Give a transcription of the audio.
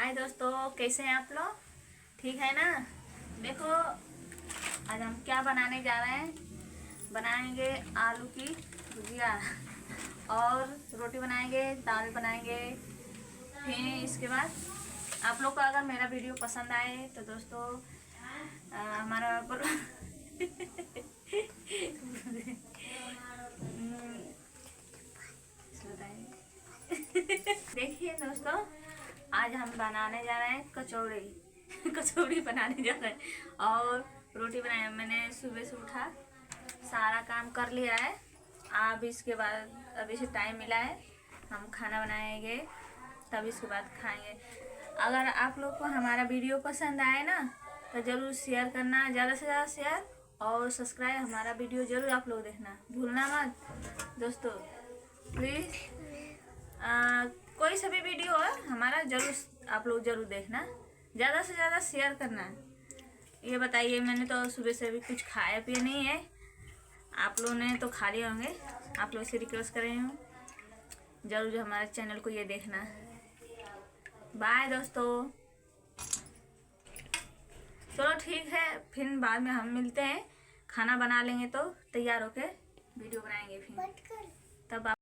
हाय दोस्तों, कैसे हैं आप लोग? ठीक है ना? देखो, आज हम क्या बनाने जा रहे हैं। बनाएंगे आलू की भुजिया और रोटी बनाएंगे, दाल बनाएंगे। फिर इसके बाद आप लोग को अगर मेरा वीडियो पसंद आए तो दोस्तों हमारा देखिए दोस्तों, आज हम बनाने जा रहे हैं कचौड़ी कचौड़ी बनाने जा रहे हैं और रोटी बनाए। मैंने सुबह से उठा, सारा काम कर लिया है। अब इसके बाद अभी से टाइम मिला है, हम खाना बनाएंगे, तब इसके बाद खाएंगे। अगर आप लोग को हमारा वीडियो पसंद आए ना तो ज़रूर शेयर करना, ज़्यादा से ज़्यादा शेयर और सब्सक्राइब हमारा वीडियो ज़रूर आप लोग देखना भूलना मत दोस्तों, प्लीज़। कोई सा भी वीडियो है हमारा जरूर आप लोग जरूर देखना, ज़्यादा से ज़्यादा शेयर करना। ये बताइए, मैंने तो सुबह से अभी कुछ खाया पिया नहीं है, आप लोगों ने तो खा लिए होंगे। आप लोग से रिक्वेस्ट कर रही हूँ जरूर हमारे चैनल को ये देखना। बाय दोस्तों, चलो ठीक है, फिर बाद में हम मिलते हैं। खाना बना लेंगे तो तैयार होके वीडियो बनाएंगे फिर, तब आप